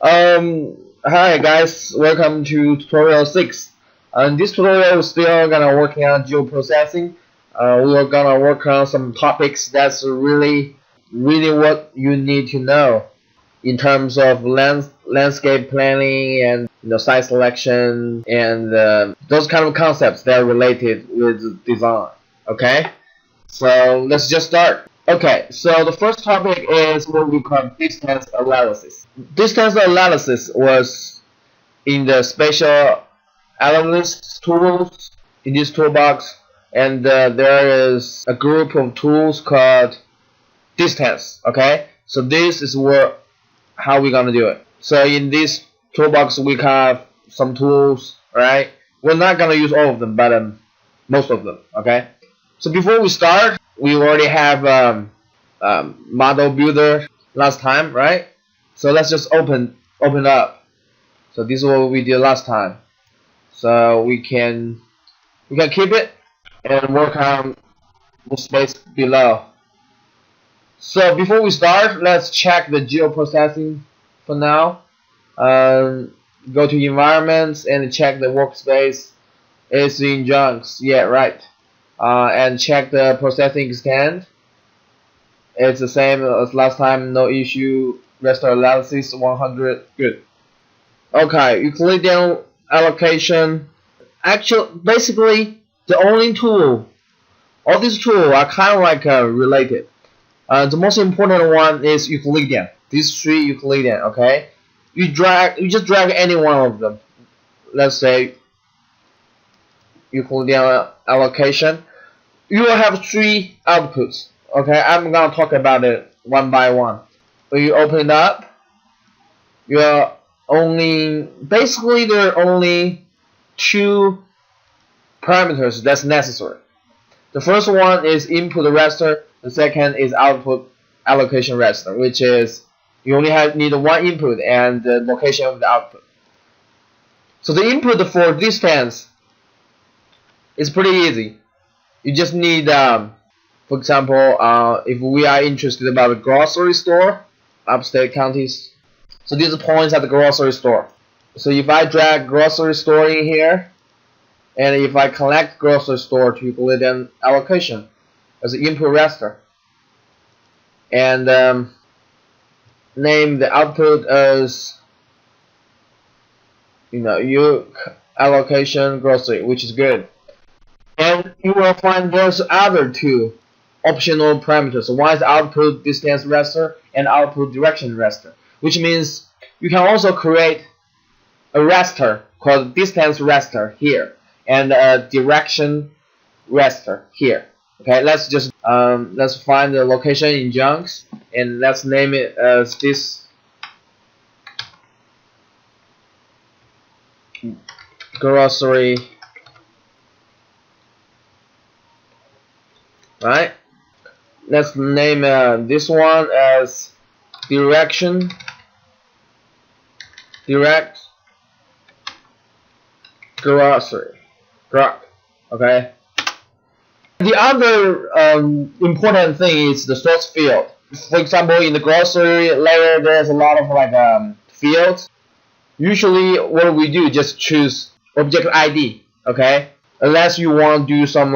Hi guys, welcome to tutorial 6. In this tutorial, we're still gonna working on geoprocessing. We're gonna work on some topics that's really what you need to know in terms of landscape planning and site selection and those kind of concepts that are related with design. Okay, so let's just start. Okay, so the first topic is what we call distance analysis. Distance analysis was in the spatial analysis tools in this toolbox, and there is a group of tools called distance. Okay, so this is how we're gonna do it. So in this toolbox we have some tools, right? We're not gonna use all of them, but most of them. Okay. So before we start, we already have model builder last time, right? So let's just open up. So this is what we did last time. So we can keep it and work on the space below. So before we start, let's check the geoprocessing for now. Go to environments and check the workspace. It's in junks. Yeah, right. And check the processing extent. It's the same as last time, no issue. Raster analysis 100, good. Okay, Euclidean allocation. Basically, the only tool, all these tools are kind of like related. The most important one is Euclidean. These three Euclidean, okay? You just drag any one of them. Let's say Euclidean allocation. You will have three outputs. Okay, I'm gonna talk about it one by one. When you open it up, there are only two parameters that's necessary. The first one is input raster. The second is output allocation raster, which is you only need one input and the location of the output. So the input for distance is pretty easy. You just need, for example, if we are interested about a grocery store, upstate counties. So these are points at the grocery store. So if I drag grocery store in here, and if I connect grocery store to Euclidean allocation as an input raster, and name the output as allocation grocery, which is good. And you will find there's other two optional parameters. One is output distance raster and output direction raster, which means you can also create a raster called distance raster here and a direction raster here. Okay, let's find the location in junks and let's name it as this grocery. Right? Let's name this one as direct grocery. Okay. The other important thing is the source field. For example, in the grocery layer, there's a lot of fields. Usually, what we do just choose object ID. Okay. Unless you want to do some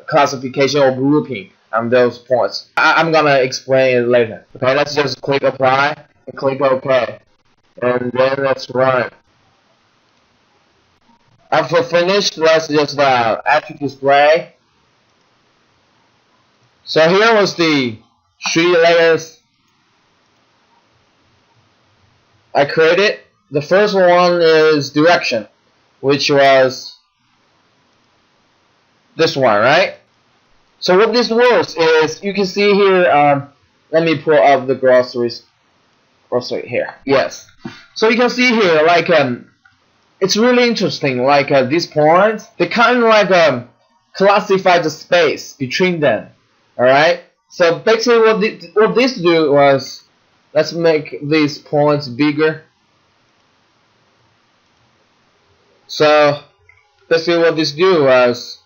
classification or grouping on those points. I'm gonna explain it later. Okay, let's just click apply and click OK. And then let's run. After finished, let's just add to display. So here was the three layers I created. The first one is direction, which was this one, right? So what this works is you can see here. Let me pull up the grocery here. Yes. So you can see here, it's really interesting. These points, they kind of classify the space between them. All right. So basically, what this do was, let's make these points bigger. So basically, what this do was,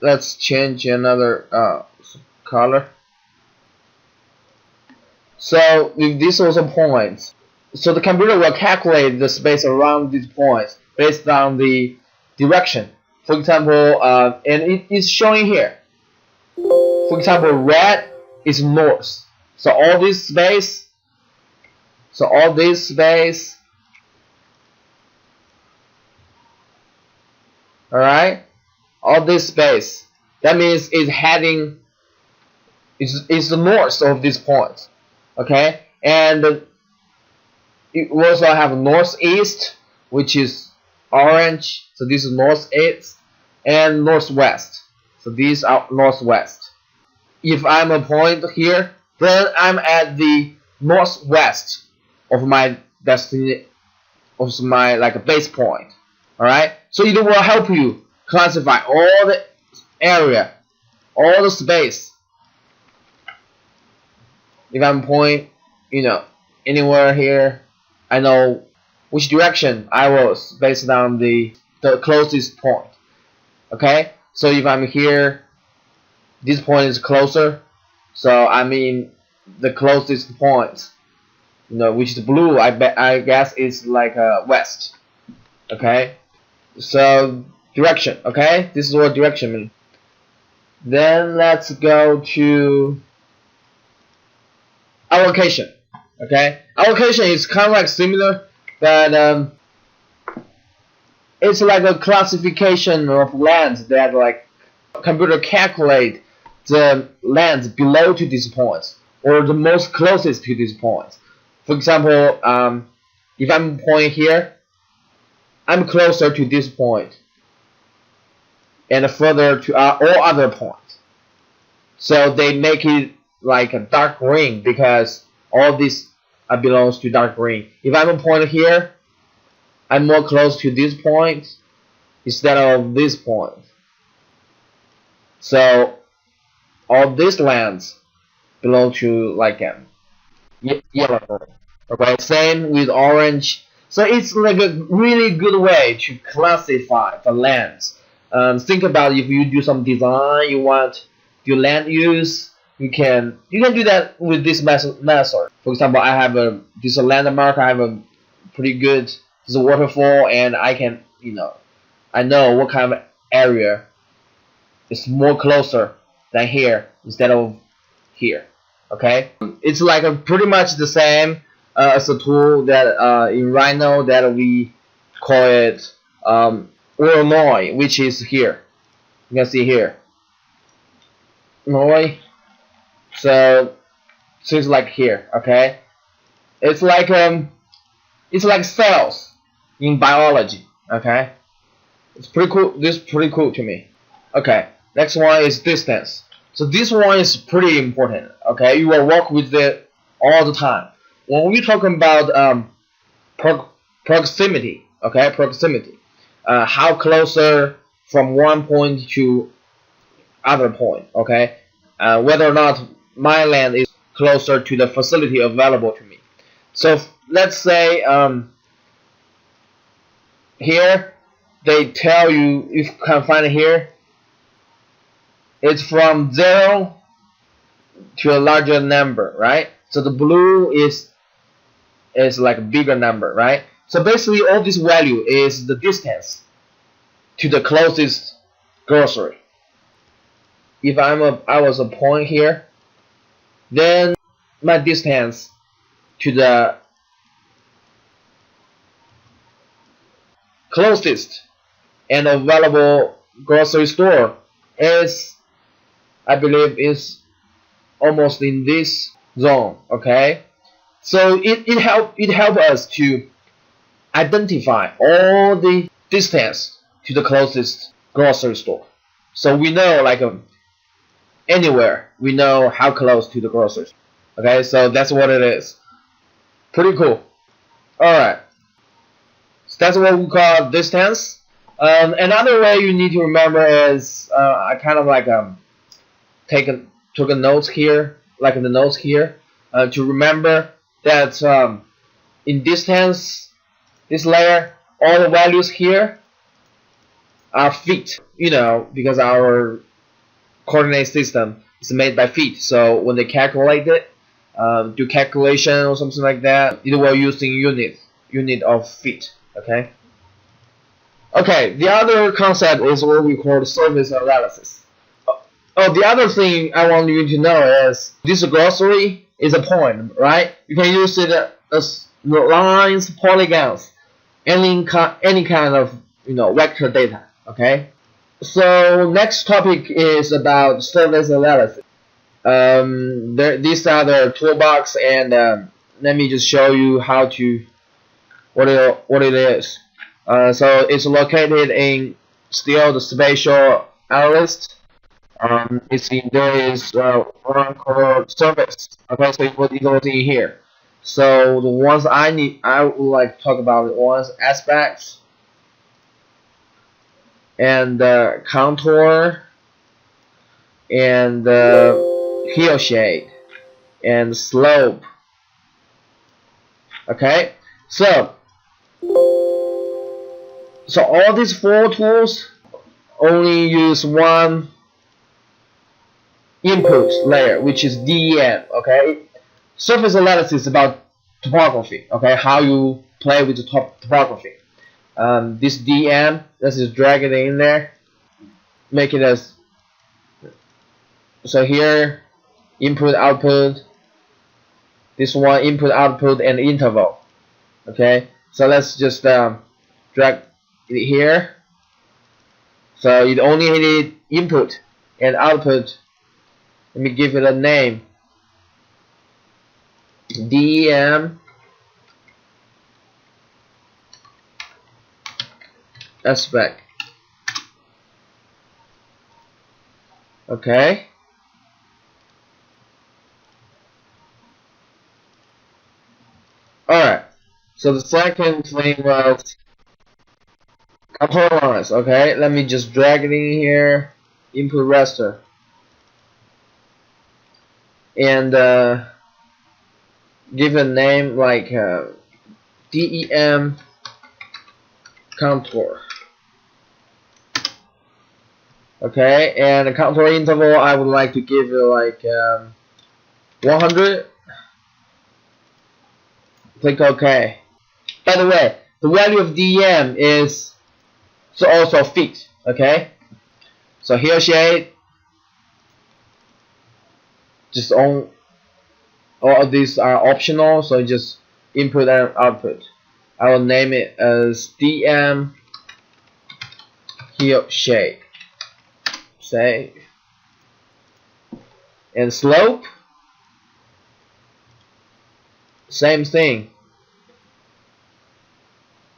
let's change another color. So with these also points, so the computer will calculate the space around these points based on the direction. For example, and it is showing here. For example, red is north. So all this space, alright, all this space, that means it's heading, is the north of this point. Okay, and it also have northeast, which is orange, so this is northeast, and northwest, so these are northwest. If I'm a point here, then I'm at the northwest of my destiny, of my like base point. All right, so it will help you classify all the area, all the space. If I'm point, anywhere here, I know which direction I was based on the closest point. Okay, so if I'm here, this point is closer, so I mean the closest point, which is blue. I guess it's like west. Okay, so direction. Okay, this is what direction means. Then let's go to allocation. Okay, allocation is kind of like similar, but it's like a classification of lands that like computer calculate the lands below to these points or the most closest to these points. For example, if I'm point here, I'm closer to this point and further to all other points. So they make it like a dark green because all this belongs to dark green. If I'm a point here, I'm more close to this point instead of this point. So all these lands belong to like yellow. Okay, same with orange. So it's like a really good way to classify the lands. Think about if you do some design, you want your land use, you can do that with this method. For example, I have this landmark. I have a pretty good this waterfall, and I can I know what kind of area is more closer than here instead of here. Okay, it's like pretty much the same as a tool that in Rhino that we call it Illinois, which is here. You can see here, Illinois. So it's like here. Okay, it's like cells in biology. Okay, it's pretty cool. This is pretty cool to me. Okay, next one is distance. So this one is pretty important. Okay, you will work with it all the time. When we talk about proximity, okay, proximity, how closer from one point to other point, okay, whether or not my land is closer to the facility available to me. So let's say here they tell you, if you can find it here, it's from 0 to a larger number, right? So the blue is like a bigger number, right? So basically all this value is the distance to the closest grocery. If I was a point here, then my distance to the closest and available grocery store is, I believe, is almost in this zone. Okay, so it help us to identify all the distance to the closest grocery store. So we know like anywhere we know how close to the grocery store. Okay, so that's what it is. Pretty cool. Alright, so that's what we call distance. Another way you need to remember is I kind of like took a note here, like the notes here, to remember that in distance, this layer, all the values here are feet. Because our coordinate system is made by feet. So when they calculate it, do calculation or something like that, it will using unit of feet. Okay. Okay. The other concept is what we call surface analysis. Oh, the other thing I want you to know is this glossary is a point, right? You can use it as lines, polygons, any kind of vector data. Okay. So next topic is about surface analysis. These are the toolbox, and let me just show you how to what it is. So it's located in still the spatial analyst. There is one called surface. Okay, so it was in here. So the ones I would like to talk about ones aspects and contour and heel shade and slope. Okay, so all these four tools only use one input layer, which is DEM. Okay, surface analysis is about topography. Okay, how you play with the topography. This DEM, let's just drag it in there, make it as so here, input output. This one input output and interval. Okay, so let's just drag it here. So it only need input and output. Let me give it a name. DEM aspect. Okay. Alright. So the second thing was contour lines. Okay, let me just drag it in here. Input raster. And give a name like DEM contour. Okay, and the contour interval I would like to give it like 100. Click OK. By the way, the value of DEM is also feet. Okay, so heel shade. Just all of these are optional, so just input and output. I will name it as DEM heel shade. Save. And slope, same thing.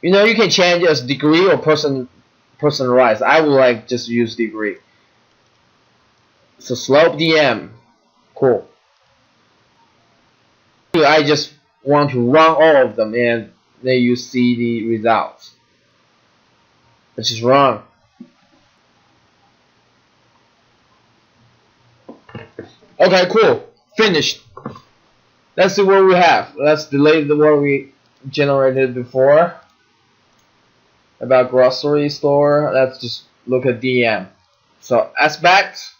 You can change as degree or personalize. I would like just use degree. So slope DEM. Cool. I just want to run all of them and then you see the results. Let's just run. Okay, cool. Finished. Let's see what we have. Let's delete the one we generated before about grocery store. Let's just look at DEM. So aspect.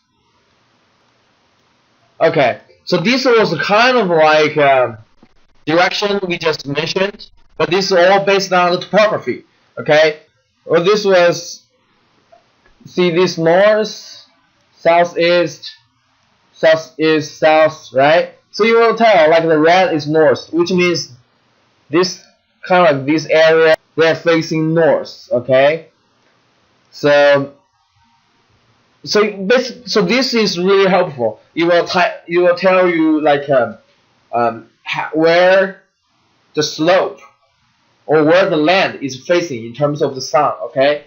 Okay, so this was kind of like direction we just mentioned, but this is all based on the topography. Okay, well this was, see this north, southeast, south, right? So you will tell like the red is north, which means this kind of like this area they're facing north. Okay, so this is really helpful. It will tell you like where the slope or where the land is facing in terms of the sun. Okay,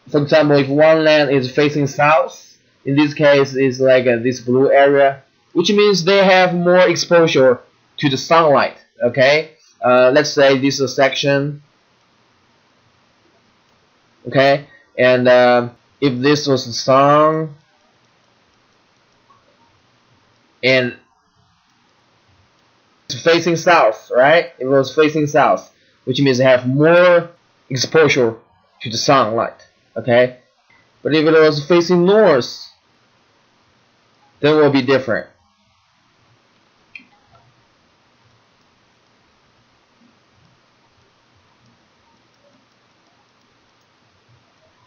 for example, if one land is facing south, in this case is like this blue area, which means they have more exposure to the sunlight. Okay, let's say this is a section. Okay, and if this was the sun and it's facing south, right? It was facing south, which means they have more exposure to the sunlight. Okay, but if it was facing north, then it will be different.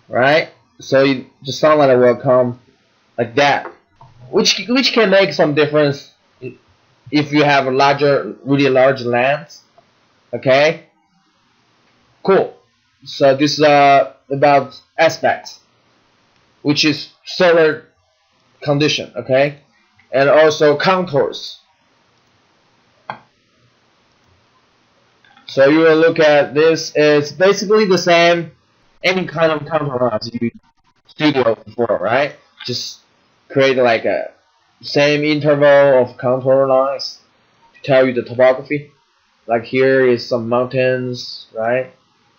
right? So the sunlight will come like that, which can make some difference if you have a really large lens. Okay, cool. So this is about aspects, which is solar condition. Okay, and also contours. So you will look at this. It's basically the same, any kind of contour as you studio before, right? Just create like a same interval of contour lines to tell you the topography. Like here is some mountains, right?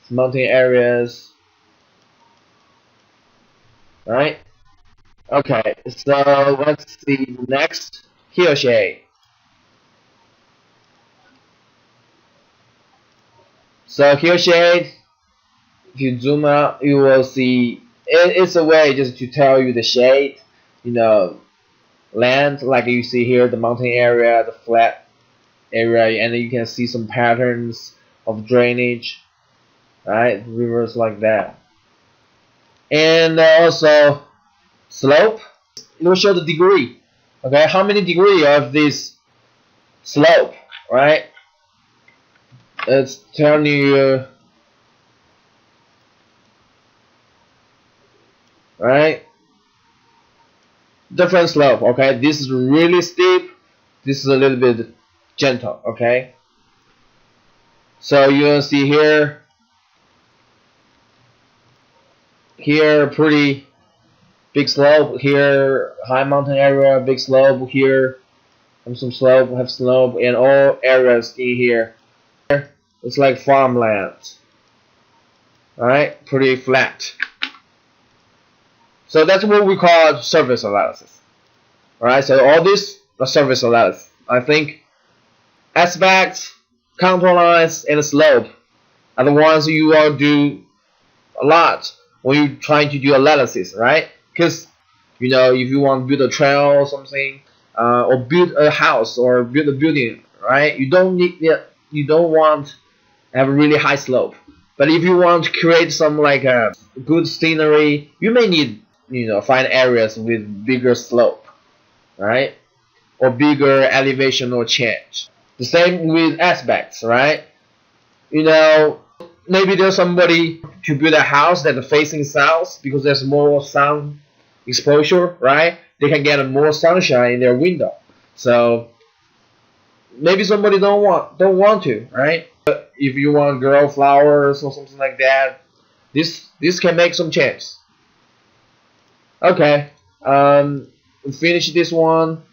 Some mountain areas, right? Okay, so let's see next. Hillshade. So hillshade, if you zoom out, you will see it's a way just to tell you the shade, land, like you see here, the mountain area, the flat area, and then you can see some patterns of drainage, right? Rivers like that. And also slope, it will show the degree. Okay, how many degree of this slope, right? It's telling you, right? Different slope. Okay, this is really steep. This is a little bit gentle. Okay. So you will see here pretty big slope. Here high mountain area, big slope. Here some slope, have slope, and all areas in here. It's like farmland. Alright, pretty flat. So that's what we call surface analysis. Alright, so all this are surface analysis. I think aspects, contour lines, and slope are the ones you will do a lot when you're trying to do analysis, right? Because if you want to build a trail or something, or build a house or build a building, right? You don't want to have a really high slope. But if you want to create some like a good scenery, you may need find areas with bigger slope, right? Or bigger elevation or change. The same with aspects, right? Maybe there's somebody to build a house that's facing south because there's more sun exposure, right? They can get more sunshine in their window. So maybe somebody don't want to, right? But if you want to grow flowers or something like that, this can make some change. Okay, finish this one.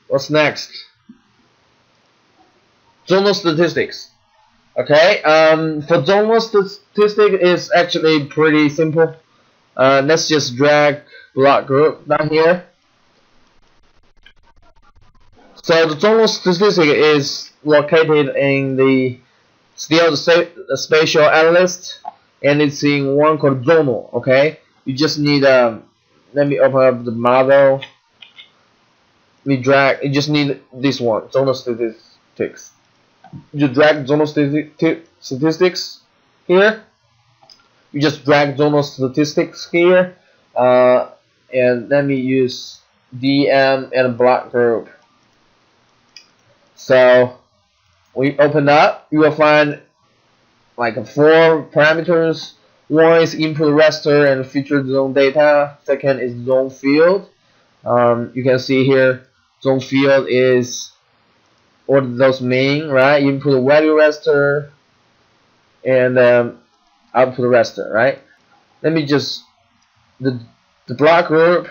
What's next? Zonal statistics. Okay, for zonal statistic is actually pretty simple. Let's just drag block group down here. So the zonal statistic is located in the spatial analyst, and it's in one called zonal. Okay, you just need let me open up the model. You just need this one, zonal statistics. You drag zonal statistics here. You just drag zonal statistics here, and let me use DM and block group. So we open up, you will find like 4 parameters. One is input raster and featured zone data. Second is zone field. You can see here zone field is what those mean, right? Input value raster and output raster, right? Let me just the block group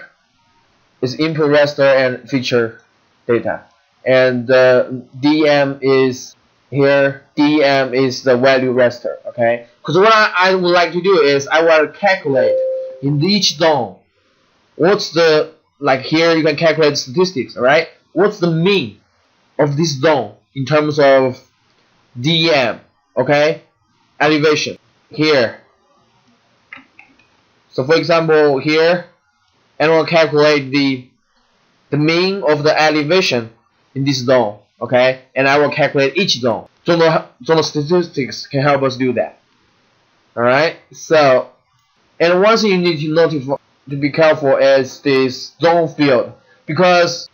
is input raster and feature data, and DM is here. DM is the value raster, okay? Because what I would like to do is I want to calculate in each zone what's the, like here you can calculate statistics, right? What's the mean of this zone in terms of DM, okay? Elevation here. So for example here, and we'll calculate the mean of the elevation in this zone, okay? And I will calculate each zone. Zonal statistics can help us do that. Alright, so, and one thing you need to notify to be careful is this zone field, because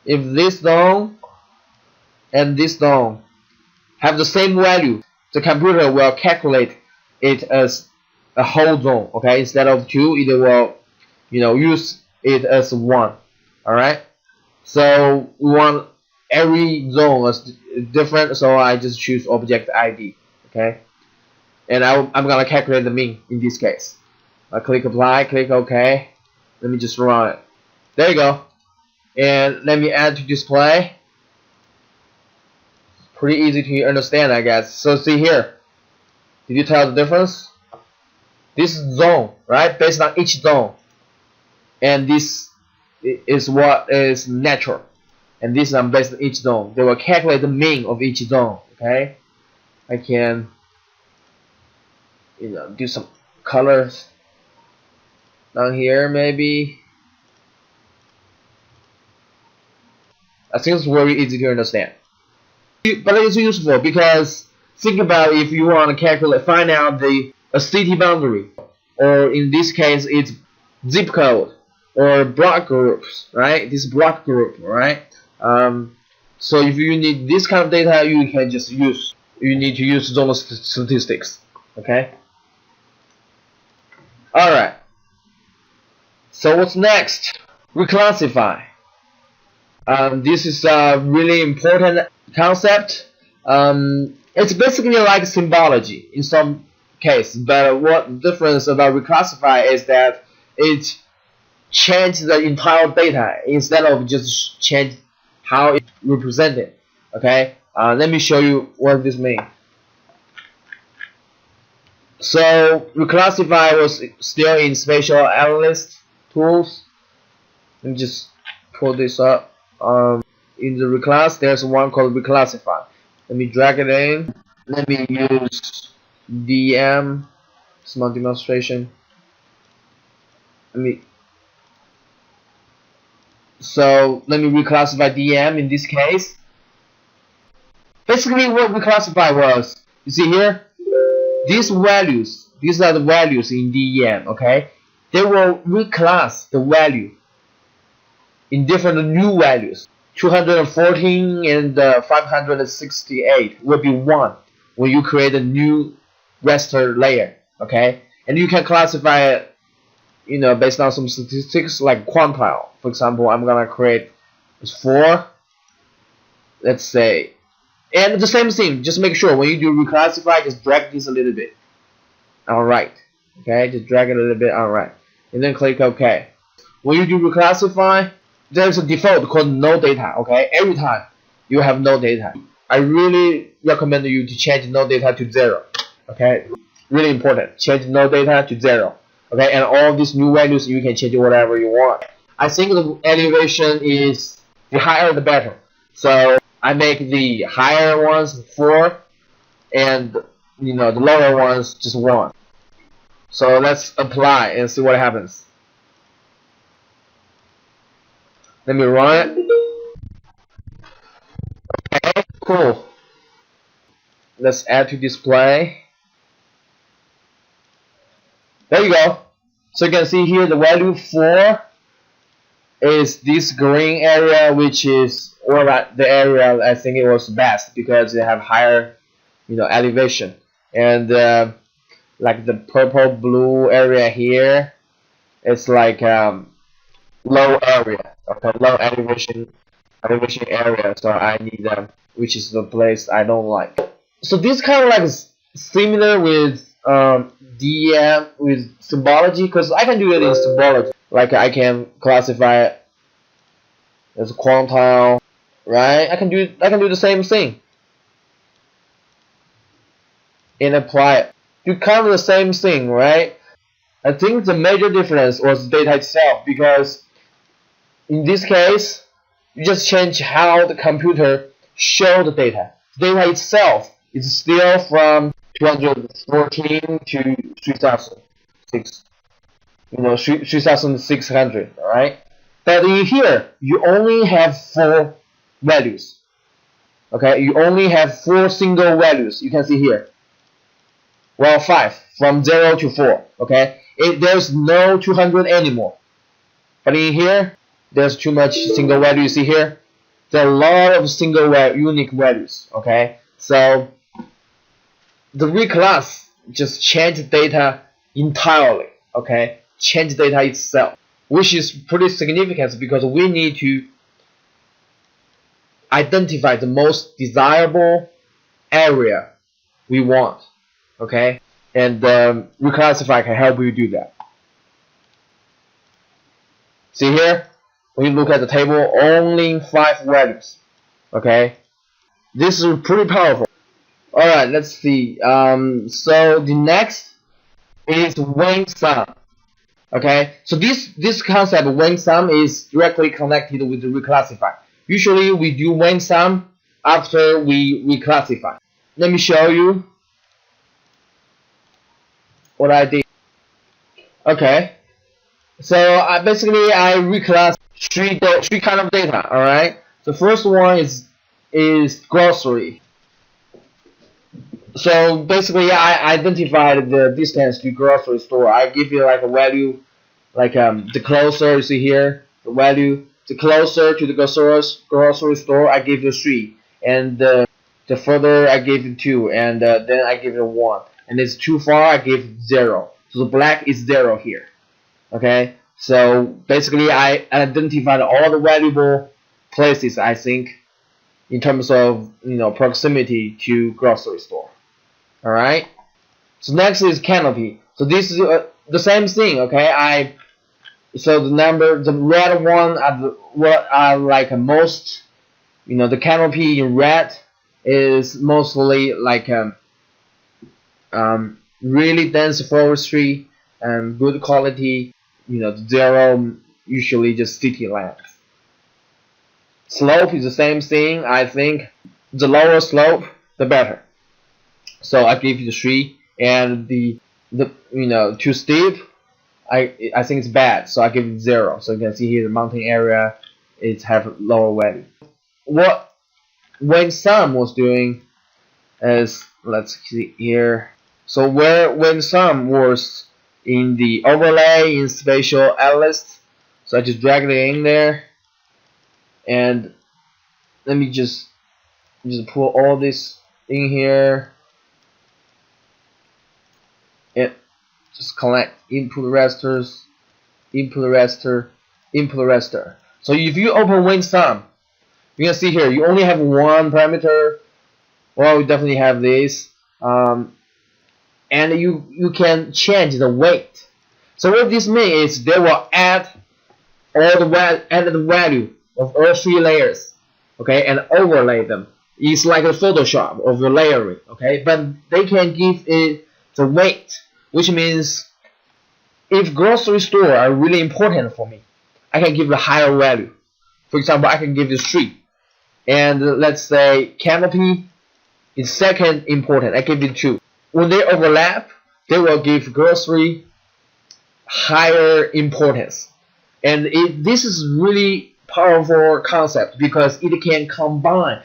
if this zone and this zone have the same value, the computer will calculate it as a whole zone. Okay, instead of 2, it will, use it as 1. All right. So we want every zone as different. So I just choose object ID. Okay. And I'm gonna calculate the mean in this case. I click apply, click OK. Let me just run it. There you go. And let me add to display. Pretty easy to understand, I guess. So see here. Did you tell the difference? This zone, right? Based on each zone. And this is what is natural. And this is based on each zone. They will calculate the mean of each zone. Okay? I can do some colors down here maybe. I think it's very easy to understand. But it's useful because think about if you want to find out a city boundary, or in this case it's zip code or block groups, right? This block group, right? So if you need this kind of data, you need to use zone statistics. Okay. All right. So what's next? Reclassify. This is a really important concept. It's basically like symbology in some case, but what difference about reclassify is that it changes the entire data instead of just change how it's represented. Okay, let me show you what this means. So reclassify was still in spatial analyst tools. Let me just pull this up. In the reclass, there's one called reclassify. Let me drag it in. Let me use DM, small demonstration. Let me reclassify DM in this case. Basically, what reclassify was, you see here, these are the values in DEM. Okay, they will reclass the value in different new values. 214 and 568 will be 1 when you create a new raster layer. Okay, and you can classify it, based on some statistics like quantile. For example, I'm gonna create 4, let's say, and the same thing. Just make sure when you do reclassify, just drag this a little bit. All right. Okay, just drag it a little bit. All right, and then click OK. When you do reclassify, there's a default called no data. Okay, every time you have no data, I really recommend you to change no data to 0. Okay, really important. Change no data to 0. Okay, and all these new values you can change whatever you want. I think the elevation is the higher the better. So I make the higher ones 4, and the lower ones just 1. So let's apply and see what happens. Let me run it. Okay, cool. Let's add to display. There you go. So you can see here the value 4 is this green area, which is the area I think it was best because they have higher elevation, and like the purple blue area here, it's like low area. Okay, low elevation area, so I need them, which is the place I don't like. So this kind of like similar with DM with symbology, because I can do it in symbology. Like I can classify it as quantile, right? I can do the same thing and apply it. Do kind of the same thing, right? I think the major difference was the data itself, because in this case, you just change how the computer show the data. The data itself is still from 214 to 3006. 3600, alright? But in here, you only have 4 values. Okay, you only have 4 single values. You can see here. well, 5 from 0 to 4. Okay, there's no 200 anymore. But in here, there's too much single value. You see here, there are a lot of unique values. Okay, so the reclass just change data entirely. Okay, change data itself, which is pretty significant because we need to identify the most desirable area we want. Okay, and reclassify can help you do that. See here, when you look at the table, only 5 values. Okay, this is pretty powerful. All right, let's see. So the next is wing sum. Okay, so this concept of wing sum is directly connected with the reclassify. Usually we do wing sum after we reclassify. Let me show you what I did. Okay, so basically I reclass three kind of data. All right, the first one is grocery. So basically I identified the distance to grocery store. I give you like a value, like the closer you see here, the value, the closer to the grocery store I give you 3, and the further I give you 2, and then I give you 1, and it's too far I give 0. So the black is 0 here. Okay, so basically I identified all the valuable places I think in terms of proximity to grocery store. All right. So next is canopy. So this is the same thing. Okay. So the red one what are like most, the canopy in red is mostly like really dense forestry and good quality. The 0 usually just city land. Slope is the same thing. I think the lower slope the better. So I give you 3, and the too steep, I think it's bad. So I give it 0. So you can see here the mountain area is have lower value. What wing sum was doing is, let's see here. So where wing sum was in the overlay in spatial atlas. So I just drag it in there, and let me just put all this in here. And just collect input rasters, input raster, input raster. So if you open wing sum, you can see here you only have 1 parameter. Well, we definitely have this, and you can change the weight. So what this means is they will add all the added value of all 3 layers, okay, and overlay them. It's like a Photoshop of the layering, okay, but they can give it the weight, which means if grocery store are really important for me, I can give a higher value. For example, I can give it 3, and let's say canopy is second important, I give it 2. When they overlap, they will give grocery higher importance, and this is really powerful concept because it can combine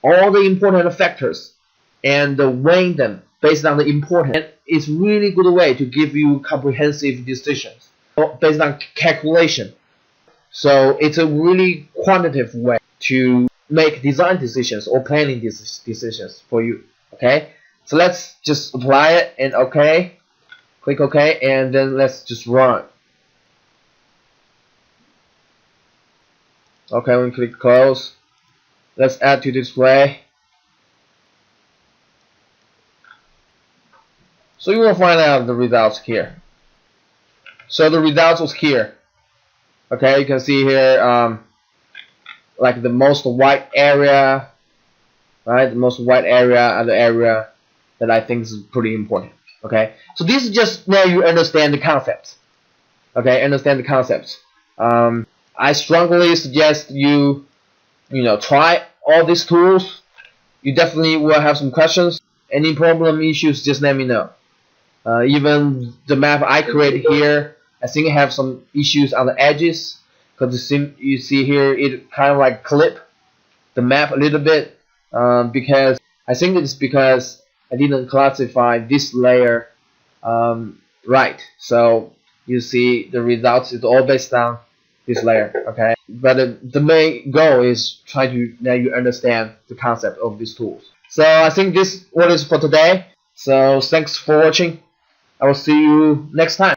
all the important factors and weigh them based on the importance. It's really good way to give you comprehensive decisions based on calculation. So it's a really quantitative way to make design decisions or planning decisions for you. Okay, so let's just apply it and OK, click OK, and then let's just run. Okay, we click close. Let's add to display. So you will find out the results here. So the results was here. Okay, you can see here like the most white area, right? The most white area are the area that I think is pretty important. Okay, so this is just now you understand the concept. Okay, understand the concept. I strongly suggest you try all these tools. You definitely will have some questions. Any problem issues, just let me know. Even the map I created here, I think I have some issues on the edges because you see here it kind of like clip the map a little bit because I think it's because I didn't classify this layer right. So you see the results is all based on this layer. Okay, but the main goal is try to let you understand the concept of these tools. So I think this one is for today. So thanks for watching. I will see you next time.